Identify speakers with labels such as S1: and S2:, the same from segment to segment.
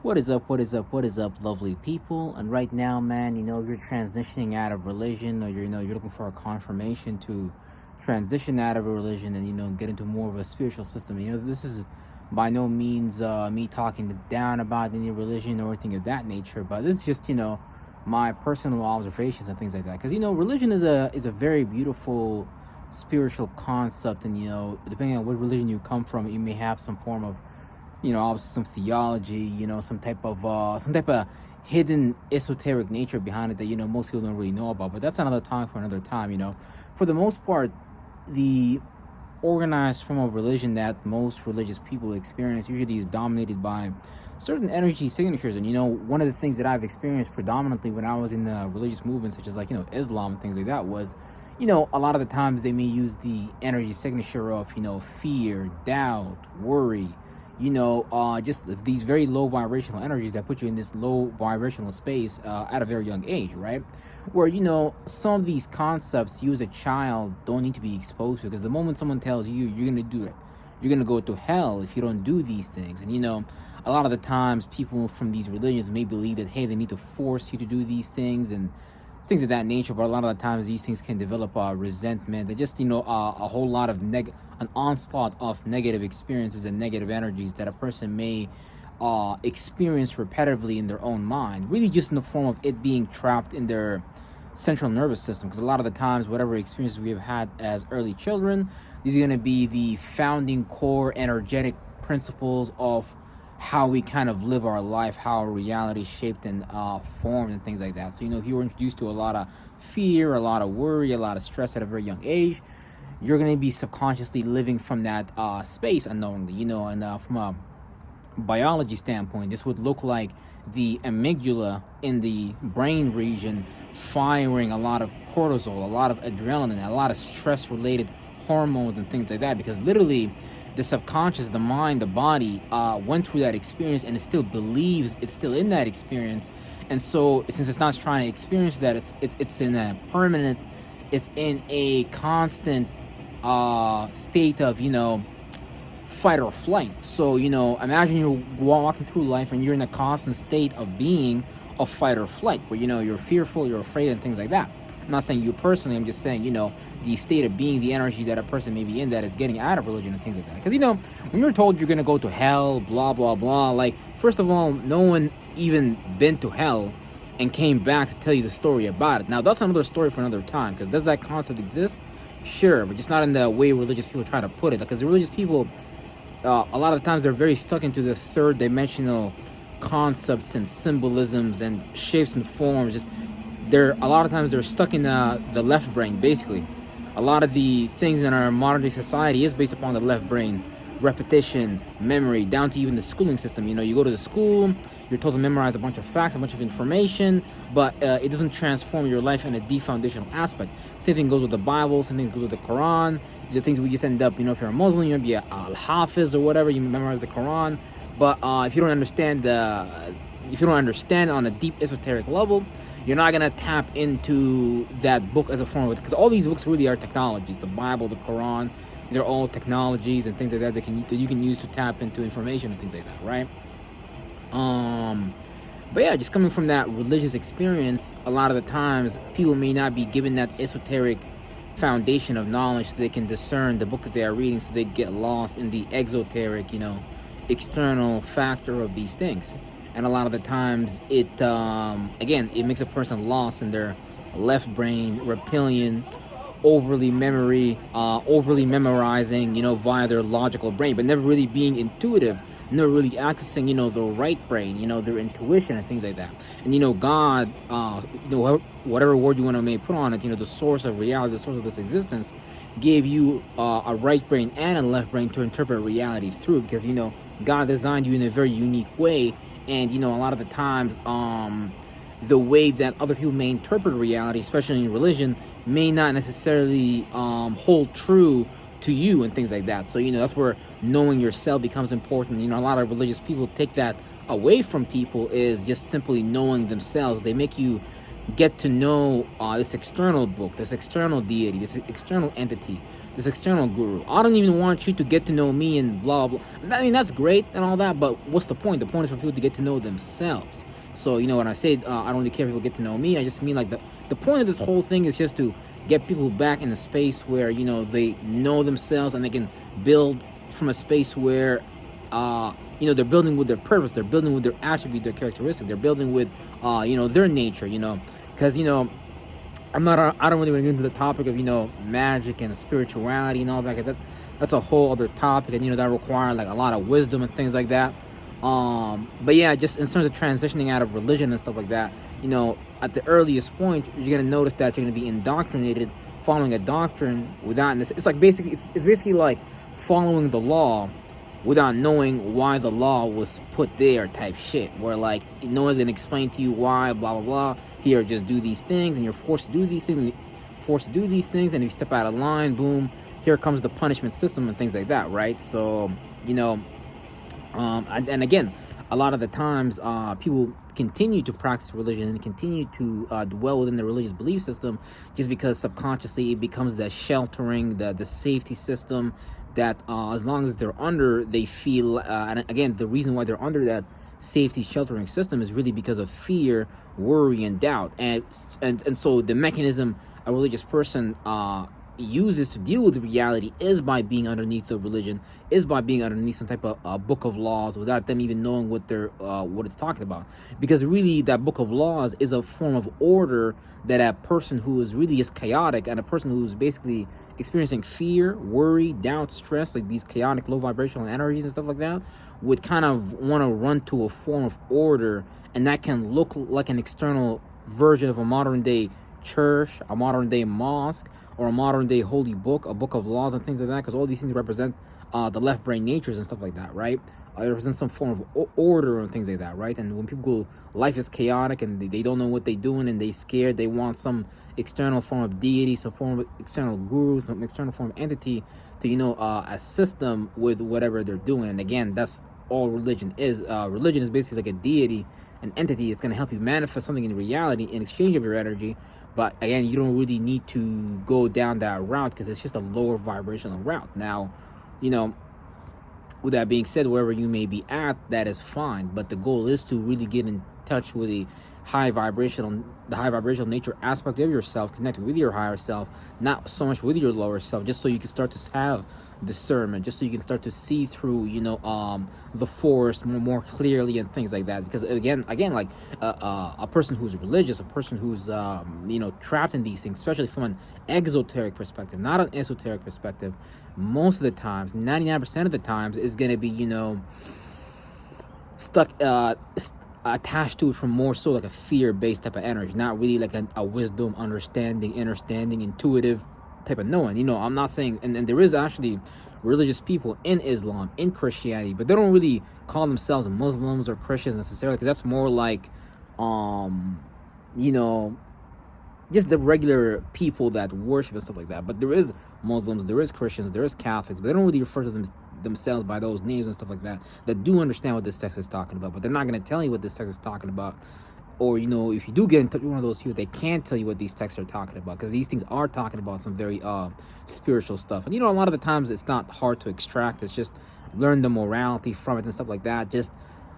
S1: What is up? What is up? What is up, lovely people? And right now, man, if you're transitioning out of religion, or you're looking for a confirmation to transition out of a religion and get into more of a spiritual system. This is by no means me talking down about any religion or anything of that nature, but this is just my personal observations and things like that. Because religion is a very beautiful spiritual concept, and depending on what religion you come from, you may have some form of obviously some theology, some type of hidden esoteric nature behind it that most people don't really know about. But that's another time for another time. For the most part, the organized form of religion that most religious people experience usually is dominated by certain energy signatures. And one of the things that I've experienced predominantly when I was in the religious movement, such as Islam and things like that, was a lot of the times they may use the energy signature of fear, doubt, worry, just these very low vibrational energies that put you in this low vibrational space at a very young age, right? Where, some of these concepts you as a child don't need to be exposed to, because the moment someone tells you you're going to do it, you're going to go to hell if you don't do these things. And, a lot of the times people from these religions may believe that, hey, they need to force you to do these things and things of that nature. But a lot of the times these things can develop resentment and just a whole lot of an onslaught of negative experiences and negative energies that a person may experience repetitively in their own mind, really just in the form of it being trapped in their central nervous system. Because a lot of the times, whatever experiences we have had as early children, these are going to be the founding core energetic principles of how we kind of live our life, how reality is shaped and formed and things like that. So, if you were introduced to a lot of fear, a lot of worry, a lot of stress at a very young age, you're going to be subconsciously living from that space unknowingly, and from a biology standpoint, this would look like the amygdala in the brain region firing a lot of cortisol, a lot of adrenaline, a lot of stress-related hormones and things like that, because literally the subconscious, the mind, the body went through that experience and it still believes it's still in that experience. And so since it's not trying to experience that, it's in a permanent, it's in a constant state of fight or flight. So imagine you're walking through life and you're in a constant state of being of fight or flight, where you're fearful, you're afraid, and things like that. I'm not saying you personally, I'm just saying the state of being, the energy that a person may be in that is getting out of religion and things like that. Because when you're told you're gonna go to hell, blah blah blah, like, first of all, no one even been to hell and came back to tell you the story about it. Now that's another story for another time, because does that concept exist? Sure, but just not in the way religious people try to put it. Because the religious people, a lot of the times, they're very stuck into the third dimensional concepts and symbolisms and shapes and forms. Just a lot of times they're stuck in the left brain. Basically, a lot of the things in our modern day society is based upon the left brain. Repetition, memory, down to even the schooling system. You go to the school, you're told to memorize a bunch of facts, a bunch of information, but it doesn't transform your life in a deep foundational aspect. Same thing goes with the Bible, same thing goes with the Quran. These are things we just end up, if you're a Muslim, you're going to be al-Hafiz or whatever, you memorize the Quran. But if you don't understand on a deep esoteric level, you're not going to tap into that book as a form of it. Because all these books really are technologies. The Bible, the Quran, these are all technologies and things like that that you can use to tap into information and things like that, right? But yeah, just coming from that religious experience, a lot of the times people may not be given that esoteric foundation of knowledge so they can discern the book that they are reading, so they get lost in the exoteric, external factor of these things. And a lot of the times it makes a person lost in their left brain, reptilian, overly memorizing, via their logical brain, but never really being intuitive, never really accessing, the right brain, their intuition and things like that. And God, whatever word you want to put on it, the source of reality, the source of this existence, gave you a right brain and a left brain to interpret reality through, because God designed you in a very unique way. And a lot of the times the way that other people may interpret reality, especially in religion, may not necessarily hold true to you and things like that. So that's where knowing yourself becomes important. A lot of religious people take that away from people, is just simply knowing themselves. They make you get to know this external book, this external deity, this external entity, this external guru. I don't even want you to get to know me and blah blah. I mean, that's great and all that, but what's the point? The point is for people to get to know themselves. So when I say I don't really care if people get to know me, I just mean like the point of this whole thing is just to get people back in a space where they know themselves and they can build from a space where they're building with their purpose, they're building with their attribute, their characteristic, they're building with their nature, because I don't really want to get into the topic of magic and spirituality and all that. That's a whole other topic, and that requires like a lot of wisdom and things like that. But yeah, just in terms of transitioning out of religion and stuff like that, at the earliest point, you're gonna notice that you're gonna be indoctrinated, following a doctrine without. It's like it's basically like following the law without knowing why the law was put there, type shit, where like no one's gonna explain to you why, blah blah blah. Here, just do these things, and you're forced to do these things, and if you step out of line, boom, here comes the punishment system and things like that, right? So and again, a lot of the times people continue to practice religion and continue to dwell within the religious belief system just because subconsciously it becomes the sheltering, the safety system that as long as they're under, they feel and again, the reason why they're under that safety sheltering system is really because of fear, worry, and doubt. And so the mechanism a religious person uses to deal with reality is by being underneath the religion, is by being underneath some type of book of laws without them even knowing what it's talking about. Because really that book of laws is a form of order that a person who is really is chaotic, and a person who's basically experiencing fear, worry, doubt, stress, like these chaotic low vibrational energies and stuff like that, would kind of want to run to a form of order, and that can look like an external version of a modern day church, a modern day mosque, or a modern day holy book, a book of laws and things like that, because all these things represent the left brain natures and stuff like that, right? It represents some form of order and things like that, right? And when people go, life is chaotic and they don't know what they're doing and they scared, they want some external form of deity, some form of external guru, some external form of entity to assist them with whatever they're doing. And again, that's all religion is. Religion is basically like a deity, an entity. It's going to help you manifest something in reality in exchange of your energy. But again, you don't really need to go down that route because it's just a lower vibrational route. Now, with that being said, wherever you may be at, that is fine. But the goal is to really get in touch with the high vibrational nature aspect of yourself, connect with your higher self, not so much with your lower self, just so you can start to have discernment, just so you can start to see through the forest more clearly and things like that. Because again like a person who's religious, a person who's trapped in these things, especially from an exoteric perspective, not an esoteric perspective, most of the times, 99% of the times, is going to be stuck attached to it from more so like a fear-based type of energy, not really like a wisdom, understanding, intuitive type of knowing. I'm not saying, and there is actually religious people in Islam, in Christianity, but they don't really call themselves Muslims or Christians necessarily, because that's more like just the regular people that worship and stuff like that. But there is Muslims, there is Christians, there is Catholics, but they don't really refer to themselves by those names and stuff like that do understand what this text is talking about. But they're not going to tell you what this text is talking about. Or, if you do get in touch with one of those people, they can't tell you what these texts are talking about, because these things are talking about some very spiritual stuff. And, a lot of the times it's not hard to extract. It's just learn the morality from it and stuff like that. Just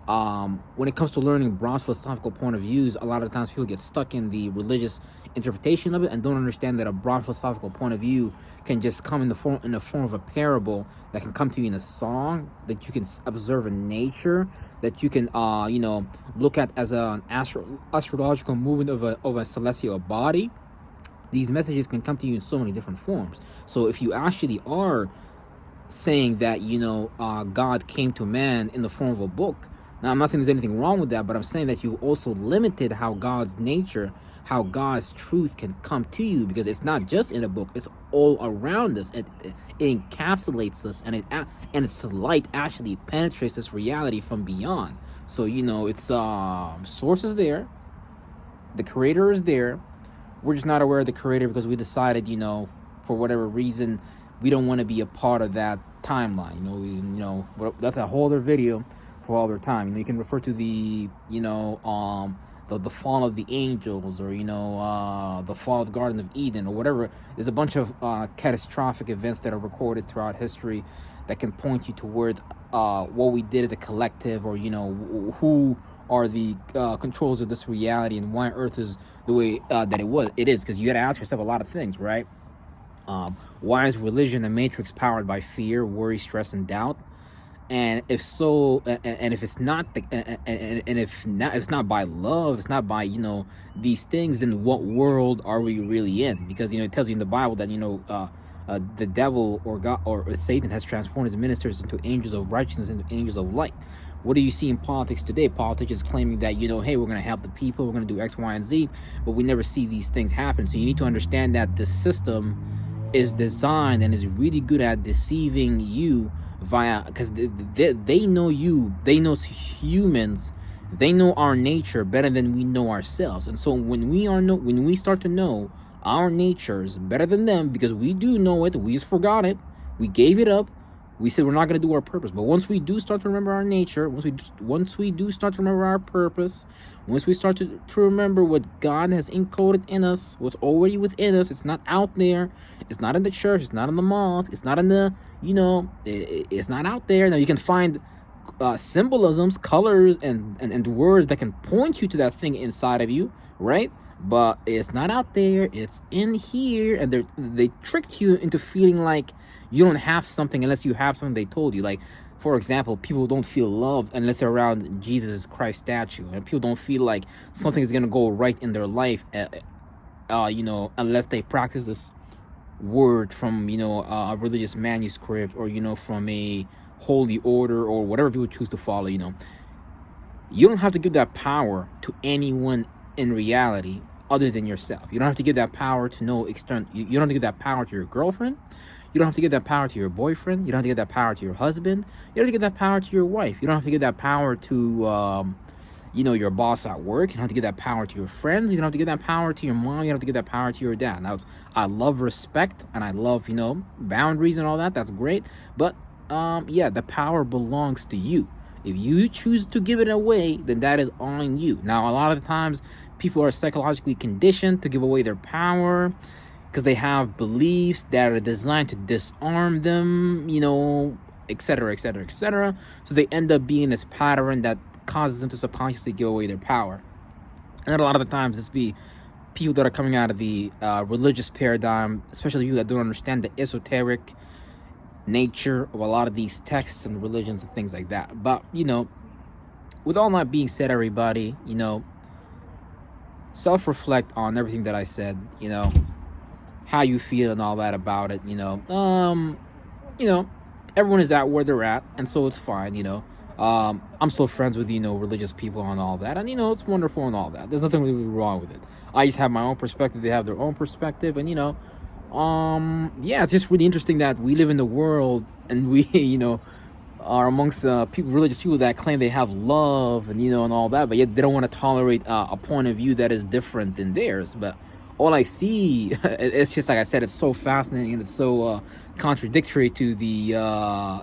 S1: when it comes to learning broad philosophical point of views, a lot of the times people get stuck in the religious interpretation of it and don't understand that a broad philosophical point of view can just come in the form of a parable that can come to you in a song that you can observe in nature, that you can look at as an astrological movement of a celestial body. These messages can come to you in so many different forms. So if you actually are saying that God came to man in the form of a book, now, I'm not saying there's anything wrong with that, but I'm saying that you also limited how God's nature, how God's truth can come to you, because it's not just in a book, it's all around us. It encapsulates us, and its light actually penetrates this reality from beyond. So, it's source is there, the creator is there. We're just not aware of the creator because we decided, for whatever reason, we don't want to be a part of that timeline. That's a whole other video for all their time. You can refer to the the fall of the angels, or the fall of the Garden of Eden, or whatever. There's a bunch of catastrophic events that are recorded throughout history that can point you towards what we did as a collective, or who are the controls of this reality, and why Earth is the way that it is. Because you got to ask yourself a lot of things, right? Why is religion and matrix powered by fear, worry, stress, and doubt? And if so, and if it's not, and if not, if it's not by love, it's not by these things, then what world are we really in? Because it tells you in the Bible that the devil or God or Satan has transformed his ministers into angels of righteousness, into angels of light. What do you see in politics today? Politics is claiming that hey, we're going to help the people, we're going to do X, Y, and Z, but we never see these things happen. So you need to understand that the system is designed and is really good at deceiving you because they know you, they know humans, they know our nature better than we know ourselves. And so when we start to know our natures better than them, because we do know it, we just forgot it, we gave it up, we said we're not going to do our purpose. But once we do start to remember our nature, once we do start to remember our purpose, once we start to remember what God has encoded in us, what's already within us, it's not out there, it's not in the church, it's not in the mosque, it's not in the, it's not out there. Now you can find symbolisms, colors, and words that can point you to that thing inside of you, right? But it's not out there, it's in here. And they tricked you into feeling like you don't have something unless you have something they told you. Like, for example, people don't feel loved unless they're around Jesus Christ statue, and people don't feel like something is gonna go right in their life, unless they practice this word from a religious manuscript, or from a holy order, or whatever people choose to follow. You don't have to give that power to anyone in reality other than yourself. You don't have to give that power to no external. You don't have to give that power to your girlfriend. You don't have to give that power to your boyfriend. You don't have to give that power to your husband. You don't have to give that power to your wife. You don't have to give that power to, your boss at work. You don't have to give that power to your friends. You don't have to give that power to your mom. You don't have to give that power to your dad. Now, I love respect, and I love, boundaries and all that. That's great. But, the power belongs to you. If you choose to give it away, then that is on you. Now, a lot of the times, people are psychologically conditioned to give away their power because they have beliefs that are designed to disarm them, etc., etc., etc. So they end up being this pattern that causes them to subconsciously give away their power. And then a lot of the times, it's be people that are coming out of the religious paradigm, especially you that don't understand the esoteric nature of a lot of these texts and religions and things like that. But, with all that being said, everybody, self-reflect on everything that I said, how you feel and all that about it, everyone is at where they're at, and so it's fine, I'm still friends with, religious people and all that, and, it's wonderful and all that. There's nothing really wrong with it. I just have my own perspective, they have their own perspective, and, it's just really interesting that we live in the world, and we, are amongst religious people that claim they have love and, and all that, but yet they don't want to tolerate a point of view that is different than theirs. But all I see, it's just like I said, it's so fascinating, and it's so contradictory to the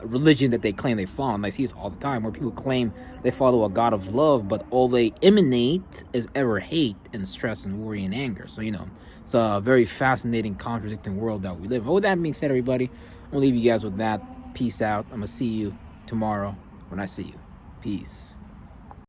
S1: religion that they claim they follow. And I see this all the time, where people claim they follow a God of love, but all they emanate is ever hate and stress and worry and anger. So, it's a very fascinating, contradicting world that we live in. But with that being said, everybody, I'm going to leave you guys with that. Peace out. I'm going to see you tomorrow when I see you. Peace.